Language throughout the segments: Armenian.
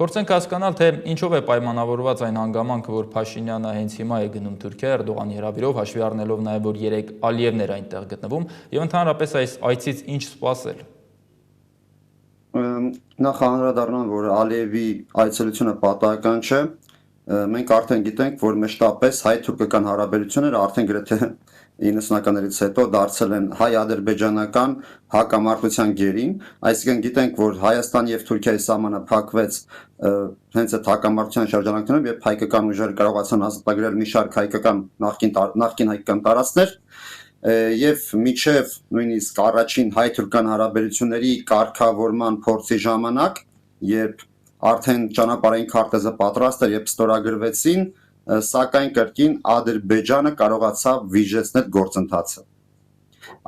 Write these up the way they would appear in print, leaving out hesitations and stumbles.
Փորձենք հասկանալ, թե ինչով է պայմանավորված այն հանգամանքը, որ Փաշինյանը հենց հիմա է գնում Թուրքիա Էրդողանի հրավիրով, հաշվի առնելով նաև, որ 3 Ալիևներ այնտեղ գտնվում, եւ ընդհանրապես այս այցից ինչ սպասել։ Նախ անդրադառնամ, որ Ալիևի այցելությունը պատահական չէ։ Մենք արդեն գիտենք, որ մշտապես հայ-թուրքական հարաբերությունները արդեն գրեթե 90-ականներից հետո դարձել են հայ-ադրբեջանական հակամարտության գերին, այսինքն գիտենք, որ Հայաստանի եւ Թուրքիայի սահմանը փակվեց հենց այդ հակամարտության շրջանակներում, երբ հայկական ուժերը կարողացան ազատագրել մի շարք հայկական նախկին հայկական տարածքներ, եւ միջև նույնիսկ առաջին հայ-թուրքական հարաբերությունների կարգավորման փորձի ժամանակ, երբ արդեն ճանապարհային քարտեզը պատրաստ էր, երբ ստորագրվեցին, սակայն կրկին Ադրբեջանը կարողացավ վիժեցնել գործընթացը։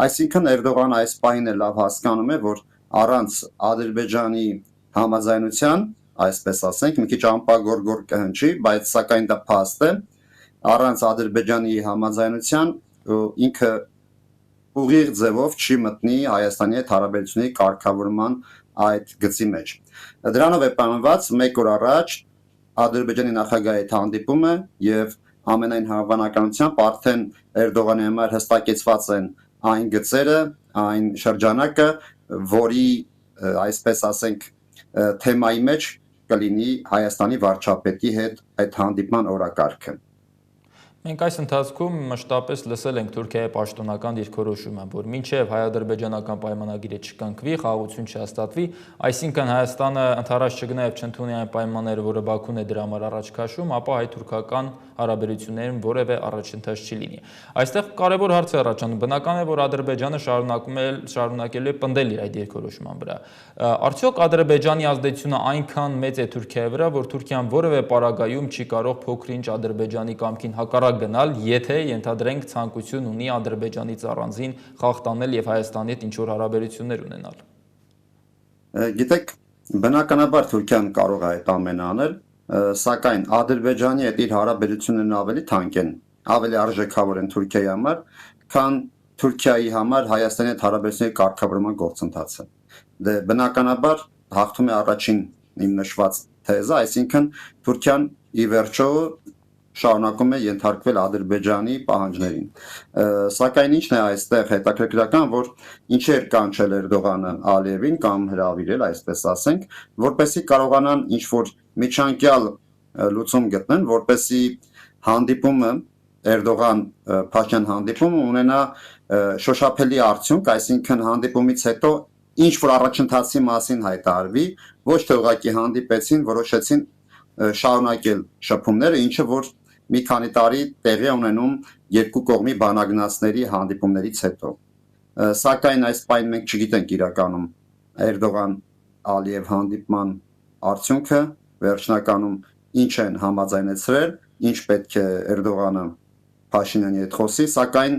Այսինքն Էրդողանը այս պահին լավ հասկանում է, որ առանց Ադրբեջանի համաձայնության, այսպես ասենք, մի քիչ ամպագորգոր կհնչի, բայց սակայն դա փաստ է, առանց Ադրբեջանի համաձայնության ինքը ուղիղ ձևով չի մտնի Հայաստանի հետ հարաբերությունների կարգավորման այդ գծի մեջ։ Դրանով է պայմանված մեկ օր առաջ Ադրբեջանի նախագահի հետ հանդիպումը եւ ամենայն հավանականությամբ արդեն Էրդողանի համար հստակեցված են այն գծերը, այն շրջանակը, որի այսպես ասենք թեմայի մեջ կլինի Հայաստանի վարչապետի հետ այդ հանդիպման օրակարգը։ Մենք այս ընթացքում մշտապես լսել ենք Թուրքիայի պաշտոնական դիրքորոշումը, որ մինչև հայ-ադրբեջանական պայմանագիրը չկնքվի, խաղաղություն չհաստատվի, այսինքն Հայաստանը ընդառաջ չգնա եւ չընդունի այն պայմանները, որը Բաքուն է դրա համար առաջ քաշում, ապա հայ-թուրքական հարաբերություններում որևէ առաջընթաց չի լինի։ Այստեղ կարևոր հարց է առաջանում, բնական է, որ Ադրբեջանը շարունակելու է պնդել իր այդ դիրքորոշման վրա։ Արդյոք Ադրբեջանի ազդեցությունը այնքան մեծ է Թուրքիայի վրա, որ Թուրքիան որևէ պարագայում չի կարող փոքր-ինչ Ադրբեջանի կամքին հակառակ գնալ, եթե ենթադրենք ցանկություն ունի Ադրբեջանից առանձին խաղ տանել եւ Հայաստանի հետ ինչ-որ հարաբերություններ ունենալ։ Գիտեք, բնականաբար Թուրքիան կարող է այդ ամենը անել, սակայն Ադրբեջանի հետ իր հարաբերություններն ավելի թանկ են, ավելի արժեքավոր են Թուրքիայի համար, քան Թուրքիայի համար Հայաստանի հետ հարաբերությունների կարգավորման գործընթացը։ Դե բնականաբար հաղթում է առաջին իմ նշված թեզը, այսինքն Թուրքիան ի վերջո շարունակում է ենթարկվել Ադրբեջանի պահանջներին։ Սակայն ինչն է այստեղ հետաքրքրական, որ ինչեր կանչել Էրդողանը Ալիևին կամ հրավիրել, այսպես ասենք, որպեսզի կարողանան ինչ-որ միջանկյալ լուծում գտնեն, որպեսզի հանդիպումը Էրդողան-Փաշինյան հանդիպումը ունենա շոշափելի արդյունք, այսինքն հանդիպումից հետո ինչ-որ առաջընթացի մասին հայտարարվի, ոչ թե ուղղակի հանդիպեցին, որոշեցին շարունակել շփումները, ինչը որ մի քանի տարի տեղի է ունենում երկու կողմի բանագնացների հանդիպումներից հետո։ Սակայն այս պայն մենք չգիտենք իրականում Էրդողան-Ալիև հանդիպման արդյունքը, վերջնականում ինչ են համաձայնեցրել, ինչ պետք է Էրդողանը Փաշինյանի հետ խոսի, սակայն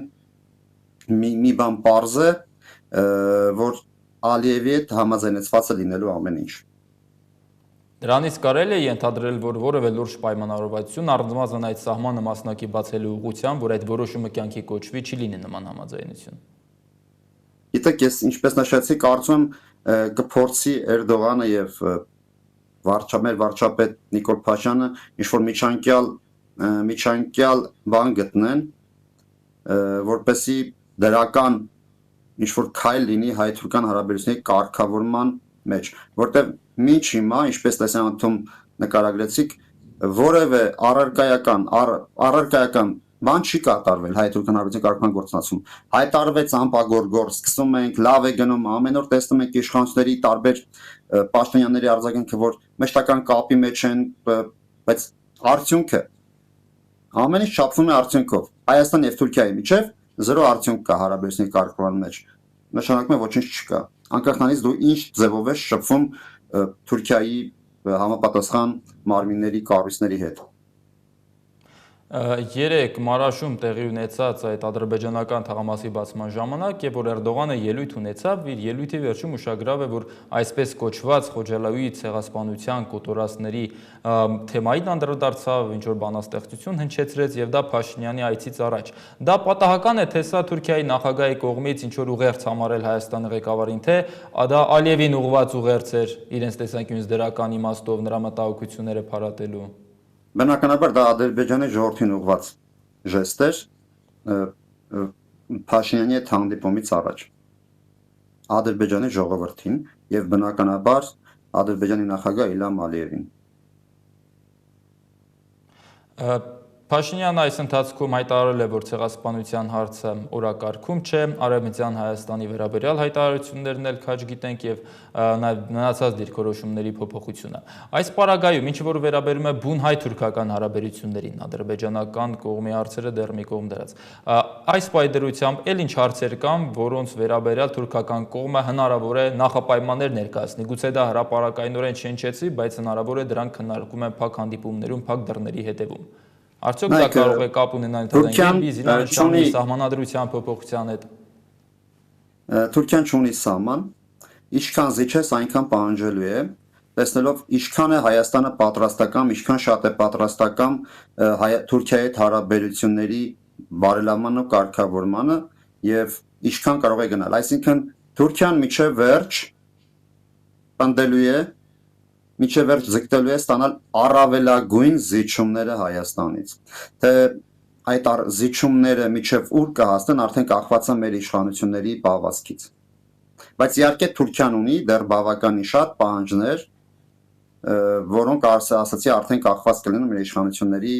մի բան պարզ է, որ Ալիևի հետ համաձայնեցված է լինելու ամեն ինչ։ Դրանից կարելի է ենթադրել, որ որևէ լուրջ պայմանավորվածություն առնվազն այդ սահմանը մասնակի բացելու ուղղությամբ, որ այդ որոշումը կյանքի կոչվի, չի լինի նման համաձայնություն։ Գիտեք, ես ինչպես նշեցի, կարծում եմ կփորձի Էրդողանը եւ մեր վարչապետ Նիկոլ Փաշինյանը ինչ-որ միջանկյալ բան գտնեն, որպեսզի դրական ինչ-որ քայլ լինի հայ-թուրքական հարաբերությունների կարգավորման մեջ, որտեղ մինչ հիմա, ինչպես տեսանյութում նկարագրեցիք, որևէ առարկայական բան չի կատարվել հայ-թուրքական հարաբերությունների կարգավորման գործընթացում։ Հայտարարվեց ամպագորգոր, սկսում ենք, լավ է գնում, ամեն օր տեսնում ենք իշխանությունների տարբեր պաշտոնյաների արձագանքը, որ մշտական կապի մեջ են, բայց արդյունքը ամեն ինչ չափվում է արդյունքով։ Հայաստան եւ Թուրքիայի միջև 0 արդյունք կա հարաբերությունների կարգավորման մեջ։ Նշանակում է ոչինչ չկա։ Անկախ նրանից դու ինչ ձևով ես շփվում Թուրքիայի համապատասխան մարմինների կառույցների հետ։ Երեք Մարաշում տեղի ունեցած այդ ադրբեջանական թաղամասի բացման ժամանակ, երբ որ Էրդողանը ելույթ ունեցավ, իր ելույթի վերջում ուշագրավ է, որ այսպես կոչված Խոջալոյի ցեղասպանության կոտորածների թեմային անդրադարձավ, ինչ որ բանաստեղծություն հնչեցրեց եւ դա Փաշինյանի այցից առաջ։ Դա պատահական է, թե սա Թուրքիայի նախագահի կողմից ինչ որ ուղերձ համարել Հայաստանի ղեկավարին, թե դա Ալիևին ուղղված ուղերձ էր իրենց տեսանկյունից դրական իմաստով նրա մտահոգությունները փարատելու։ Բնականաբար դա Ադրբեջանի ժողովրդին ուղղված ժեստ էր Փաշինյանի հետ հանդիպումից առաջ։ Ադրբեջանի ժողովրդին եւ բնականաբար Ադրբեջանի նախագահ Իլհամ Ալիևին։ Փաշինյանը այս ընթացքում հայտարարել է, որ ցեղասպանության հարցը օրակարգում չէ, Արևմտյան Հայաստանի վերաբերյալ հայտարարություններն էլ քաջ գիտենք եւ նաեւ մնացած դիրքորոշումների փոփոխությունը։ Այս պարագայում ինչ որ վերաբերում է բուն հայ-թուրքական հարաբերություններին, ադրբեջանական կողմի հարցերը դեռ մի կողմ դրած։ Այս պայդրությամբ էլ ինչ հարցեր կան, որոնց վերաբերյալ թուրքական կողմը հնարավոր է նախապայմաններ ներկայացնի։ Գուցե դա հրապարակայնորեն չհնչեցվի, բայց հնարավոր է դրանք քննարկում են փակ հանդիպումներում, փակ դռների հետևում։ Արդյոք դա կարող է կապ ունենալ ընդհանրապես Իրանական սահմանադրության փոփոխության հետ։ Թուրքիան չունի սահման, ինչքան զիջես, այնքան պահանջելու է, տեսնելով ինչքան է Հայաստանը պատրաստական, ինչքան շատ է պատրաստական Թուրքիայի հետ հարաբերությունների բարելավման ու կարգավորմանը եւ ինչքան կարող է գնալ։ Այսինքն Թուրքիան միջև վերջ պնդելու է միջև վերջ ձգտելու է ստանալ առավելագույն զիջումները Հայաստանից։ Թե այդ զիջումները միջև ուր կհասնեն, արդեն կախված է մեր իշխանությունների պահվածքից։ Բայց իհարկե Թուրքիան ունի դեռ բավականին շատ պահանջներ, որոնք ասացի արդեն կախված կլինեն մեր իշխանությունների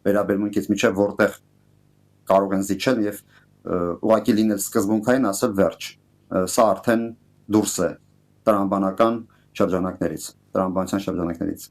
վերաբերմունքից, միջև որտեղ կարող են զիջել եւ ուղղակի լինել սկզբունքային ասել վերջ։ Սա արդեն դուրս է տրամաբանական տրամաբանության շրջանակներից։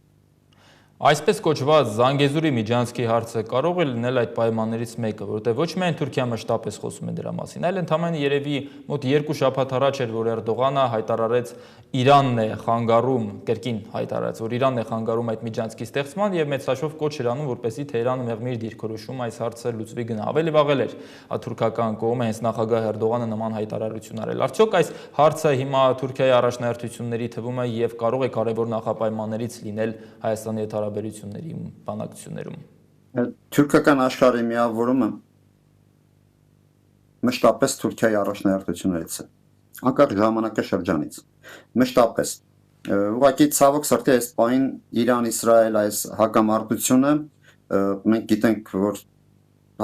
Այսպես կոչված Զանգեզուրի միջանցքի հարցը կարող է լինել այդ պայմաններից մեկը, որովհետև ոչ միայն Թուրքիան մշտապես խոսում է դրա մասին, այլ ընդհանրապես երևի մոտ 2 շաբաթ առաջ էր, որ Էրդողանը հայտարարեց Իրանն է խանգարում, կրկին հայտարարեց, որ Իրանն է խանգարում այդ միջանցքի ստեղծման եւ մեծ հաշվով կոչ էր անում, որպեսզի Թեհրանը մեղմի իր դիրքորոշումը այս հարցը լուծվի գնա։ Ավելի վաղ էր թուրքական կողմը հենց նախագահ Էրդողանը նման հայտարարություն արել։ Արդյոք այս հարցը հիմա Թուրքիայի առաջնահերթությունների թվում է եւ կարող է կարևոր նախապայմաններից լինել Հայաստանի հետ հարաբերությունների բանակցություններում։ Թուրքական աշխարհի միավորումը մշտապես Թուրքիայի առաջնահերթություններից է, անկախ ժամանակաշրջանից։ Մշտապես։ Ուղղակի ցավոք սրտի այս պահին Իրան-Իսրայել այս հակամարտությունը մենք գիտենք, որ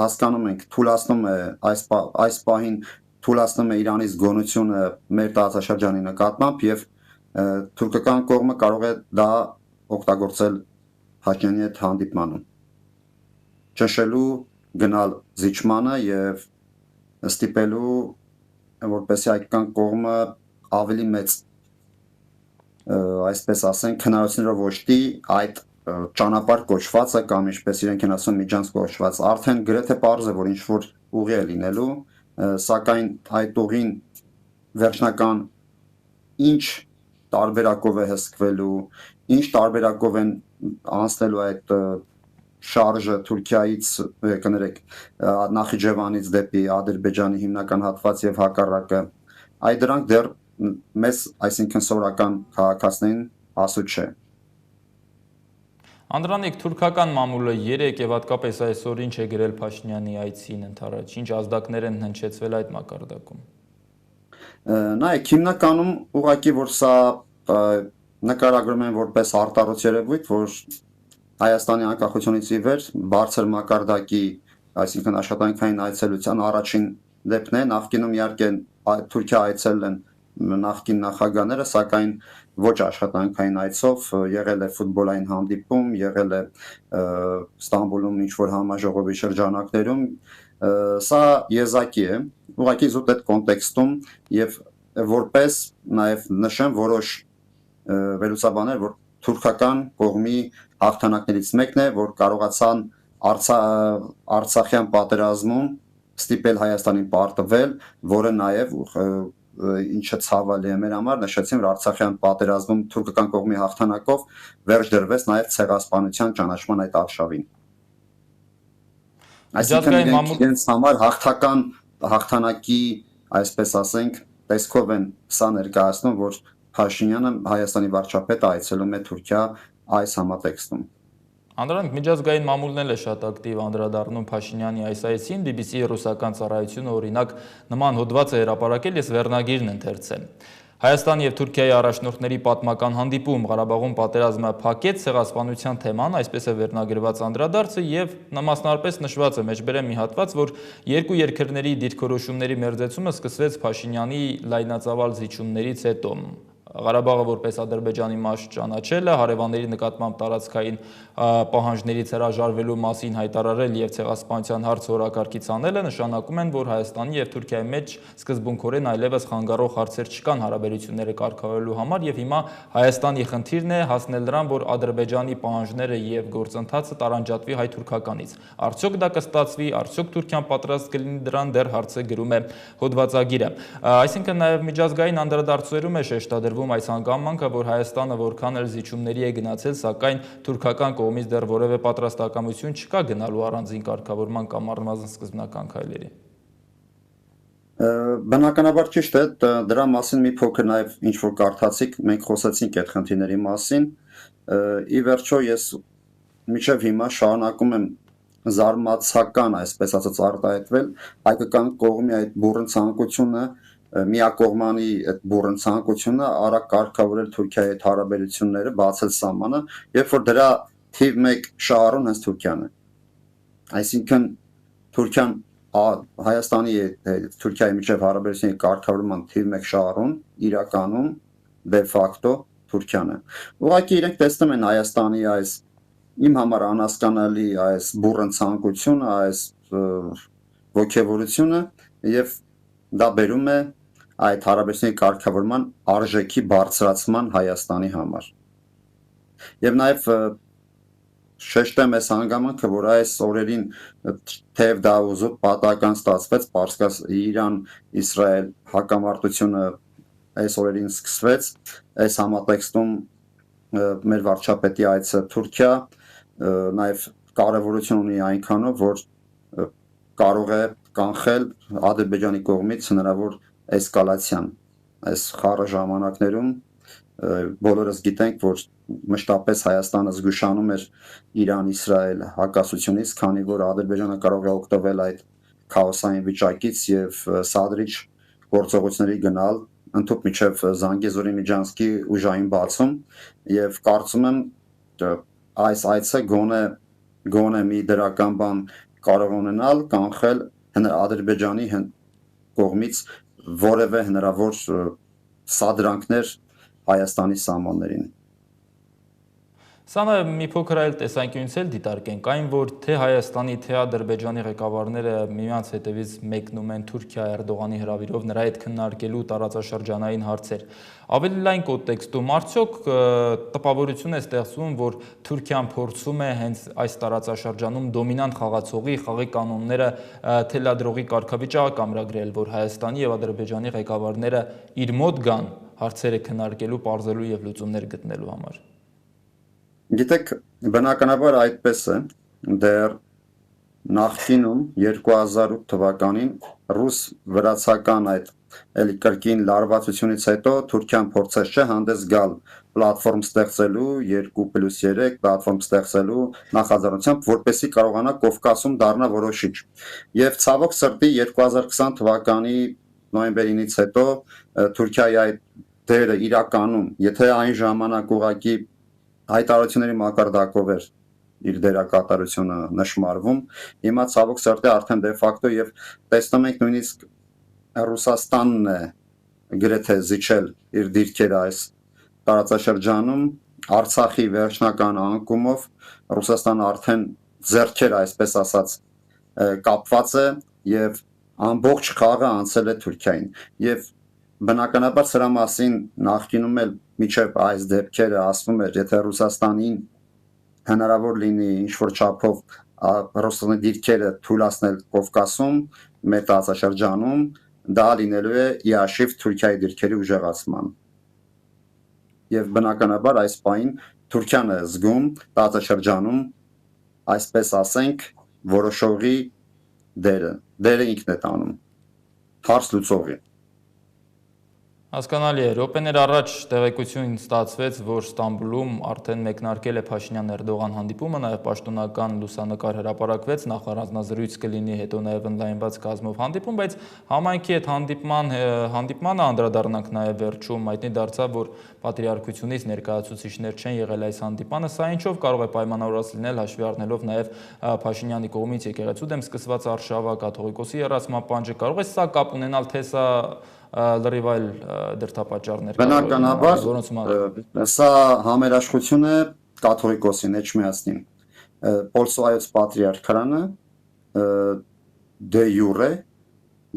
հասկանում ենք, թուլացնում է այս պահին թուլացնում է Իրանի զգոնությունը մեր տարածաշրջանի նկատմամբ եւ թուրքական կողմը կարող է դա օգտագործել Փաշինյանի հետ հանդիպմանը, ճնշելու գնալ զիջմանը եւ ստիպելու, որպեսզի հայկական կողմը ավելի մեծ, այսպես ասենք, քննարկություններով ոչտի այդ ճանապարհ կոչվածը կամ ինչպես իրենք են ասում միջանց կոչված, արդեն գրեթե պարզ է, որ ինչ որ ուղի է լինելու, սակայն այդ ուղին վերջնական ինչ տարբերակով է հսկվելու, ինչ տարբերակով են անցնելու այդ շարժը Թուրքիայից, կներեք, Նախիջևանից դեպի Ադրբեջանի հիմնական հատված եւ հակառակը, այդ դրանք դեռ մեզ, այսինքն սովորական քաղաքացիներին ասուց չէ։ Անդրանիկ, թուրքական մամուլը երեք եւ հատկապես այսօր ինչ է գրել Փաշինյանի այցին ընդառաջ, ինչ ազդակներ են հնչեցվել այդ մակարդակում։ Նայեք, հիմնականում ուղղակի որ սա նկարագրում են որպես արտառոց երևույթ, որ Հայաստանի անկախությունից ի վեր բարձր մակարդակի, այսինքն աշխատանքային այցելության առաջին դեպքն է, նախկինում իհարկե Թուրքիա այցելել են նախկին նախագահները, սակայն ոչ աշխատանքային այցով, եղել է ֆուտբոլային հանդիպում, եղել է Ստամբուլում ինչ-որ համաժողովի շրջանակներում, սա եզակի է, ուղղակի զուտ այդ կոնտեքստում եւ որպես նաեւ նշեմ որոշ վերլուծաբաններ, որ թուրքական կողմի հաղթանակներից մեկն է, որ կարողացան Արցախյան պատերազմում ստիպել Հայաստանին պարտվել, որը նաև ինչը ցավալի է մեր համար, նշեցին, որ Արցախյան պատերազմում թուրքական կողմի հաղթանակով վերջ դրվեց նաև ցեղասպանության ճանաչման այդ արշավին։ Այսինքն իրենց համար հաղթանակի, այսպես ասենք, տեսքով են սա ներկայացնում, որ Փաշինյանը Հայաստանի վարչապետը այցելում է Թուրքիա այս համատեքստում։ Անդրանիկ, միջազգային մամուլն էլ է շատ ակտիվ անդրադառնում Փաշինյանի այս այցին, BBC ռուսական ծառայությունը օրինակ նման հոդված է հրապարակել, ես վերնագիրն ընթերցել։ Հայաստանի եւ Թուրքիայի առաջնորդների պատմական հանդիպում Ղարաբաղում պատերազմը փակեց ցեղասպանության թեման, այսպես է վերնագրված անդրադարձը եւ մասնարարպես նշված է մեջբերեմ մի հատված, որ երկու երկրների դիրքորոշումների մերձեցումը սկսվեց Փաշինյանի լայնածավալ զիջումներից հետո։ Ղարաբաղը որպես Ադրբեջանի մաս ճանաչելը, հարևանների նկատմամբ տարածքային պահանջներից հրաժարվելու մասին հայտարարել եւ ցեղասպանության հարցը օրակարգից անելը նշանակում են, որ Հայաստանի եւ Թուրքիայի մեջ սկզբունքորեն այլևս խանգարող հարցեր չկան հարաբերությունները կարգավորելու համար եւ հիմա Հայաստանի խնդիրն է հասնել նրան, որ Ադրբեջանի պահանջները եւ գործընթացը տարանջատվի հայ-թուրքականից։ Արդյոք դա կստացվի, արդյոք Թուրքիան պատրաստ կլինի դրան, դեռ հարցը գրում է հոդվածագիրը։ Այսինքն նաեւ միջազգային անդրադարձերում է շեշտադրվում այս հանգամանքը, որ Հայաստանը որքան էլ զիջումների է գնացել, սակայն թուրքական կողմից դեռ որևէ պատրաստակամություն չկա գնալու առանձին կարգավորման կամ առնվազն սկզբնական քայլերի։ Բնականաբար ճիշտ է, դրա մասին մի փոքր նաև ինչ որ կարդացիք, մենք խոսեցինք այդ խնդիրների մասին։ Ի վերջո ես մինչև հիմա շարունակում եմ զարմացական, այսպես ասած, արտահայտվել հայկական կողմի այդ բուռն ցանկությունը, միակողմանի այդ բուռն ցանկությունը արագ կարգավորել Թուրքիայի հետ հարաբերությունները, բացել սահմանը, երբ որ դրա թիվ 1 շահառուն հենց Թուրքիան է։ Այսինքն Թուրքիան Հայաստանի հետ Թուրքիայի միջև հարաբերությունների կարգավորման թիվ 1 շահառուն իրականում դե ֆակտո Թուրքիան է։ Ուղղակի իրենք տեսնում են Հայաստանի այս իմ համար անհասկանալի այս բուռն ցանկությունը, այս ոգևորությունը եւ դա բերում է այդ հարաբերությունների կարգավորման արժեքի բարձրացման Հայաստանի համար։ Եվ նաև շեշտեմ այս հանգամանքը, որ այս օրերին թեև դա ուզում պատահական ստացվեց, Պարսկաց Իրան-Իսրայել հակամարտությունը այս օրերին սկսվեց, այս համատեքստում մեր վարչապետի այցը Թուրքիա նաև կարևորություն ունի այնքանով, որ կարող է կանխել Ադրբեջանի կողմից հնարավոր էսկալացիան այս խառը ժամանակներում բոլորս գիտենք, որ մշտապես Հայաստանը զգուշանում էր Իրան-Իսրայել հակասությունից, քանի որ Ադրբեջանը կարող է օգտվել այդ քաոսային վիճակից եւ սադրիչ գործողությունների գնալ ընդհանուր միջև Զանգեզուրի Միջանցքի ուժային բացում եւ կարծում եմ այս այցը գոնե մի դրական բան կարող ունենալ կանխել Ադրբեջանի կողմից որևէ հնարավոր սադրանքներ Հայաստանի սահմաններին։ Սա նաև մի փոքր այլ տեսանկյունից էլ դիտարկենք, այն որ թե Հայաստանի, թե Ադրբեջանի ղեկավարները միմյանց հետևից մեկնում են Թուրքիա Էրդողանի հրավիրով նրա հետ քննարկելու տարածաշրջանային հարցեր։ Ավելի լայն կոնտեքստում արդյոք տպավորություն է ստեղծվում, որ Թուրքիան փորձում է հենց այս տարածաշրջանում դոմինանտ խաղացողի խաղի կանոնները թելադրողի կարգավիճակ ամրագրել, որ Հայաստանի եւ Ադրբեջանի ղեկավարները իր մոտ գան հարցերը քննարկելու, պարզելու եւ լուծումներ գտնելու համար։ Գիտեք, բնականաբար այդպես է, դեռ նախկինում 2008 թվականին ռուս-վրացական այդ էլի կրկին լարվածությունից հետո Թուրքիան փորձեց չէ հանդես գալ պլատֆորմ ստեղծելու 2+3 պլատֆորմ ստեղծելու նախաձեռնությամբ, որպեսզի կարողանա Կովկասում դառնա որոշիչ։ Եվ ցավոք սրտի 2020 թվականի նոյեմբերինից հետո Թուրքիայի այդ դերը իրականում, եթե այն ժամանակ ուղղակի հայտարարությունների մակարդակով էր իր դերակատարությունը նշмарվում, հիմա ցավոք սրտի արդեն դե ֆակտո եւ տեսնում ենք նույնիսկ Ռուսաստանն է գրեթե զիջել իր դիրքերը այս տարածաշրջանում, Արցախի վերջնական անկումով Ռուսաստանը արդեն ձեռքեր, այսպես ասած, կապված է եւ ամբողջ խաղը անցել է Թուրքիային։ Եվ բնականաբար սրա մասին նախկինում էլ միջև այս դեպքերը ասվում էր, եթե Ռուսաստանին հնարավոր լինի ինչ-որ չափով Ռուսաստանի դիրքերը թույլատրել Կովկասում, մեր տարածաշրջանում, դա լինելու է իաշիվ Թուրքիայի դիրքերի ուժեղացման։ Եվ բնականաբար այս պահին Թուրքիան է զգում տարածաշրջանում, այսպես ասենք, որոշողի դերը ինքն է տանում, հարց լուծողի։ Հասկանալի է, րոպեներ առաջ տեղեկություն ստացվեց, որ Ստամբուլում արդեն մեկնարկել է Փաշինյան-Էրդողան հանդիպումը, նաև պաշտոնական լուսանկար հրապարակվեց, նախ առանձնազրույց կլինի, հետո նաև ընդլայնված կազմով հանդիպում, բայց համայնքի այդ հանդիպմանը անդրադառնանք նաև վերջում հայտնի դարձավ, որ պատրիարքությունից ներկայացուցիչներ չեն եղել այս հանդիպանը, սա ինչով կարող է պայմանավորված լինել, հաշվի առնելով նաև Փաշինյանի կողմից եկեղեցու դեմ սկսված արշավը, կաթողիկոսի հեռացման պանջը, կարող է սա կապ ունենալ, թե սա լրիվ այլ դրդապատճառներ Բնականաբար սա համերաշխություն է կաթողիկոսին Էջմիածնին։ Պոլսոայոց պատրիարքարանը դե յուրե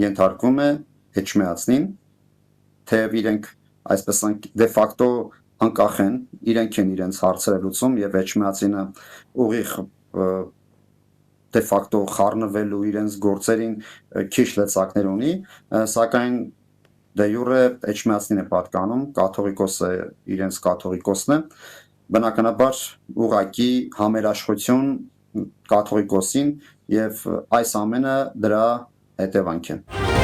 ենթարկվում է Էջմիածնին, թեև իրենք այսպես դե ֆակտո անկախ են, իրենք են իրենց հարցերը լուծում եւ Էջմիածինը ուղիղ դե ֆակտո խառնվելու իրենց գործերին քիչ լծակներ ունի, սակայն դե յուրե Էջմիածնին է պատկանում, կաթողիկոսը իրենց կաթողիկոսն է, բնականաբար ուղղակի համերաշխություն կաթողիկոսին եւ այս ամենը դրա հետևանք է։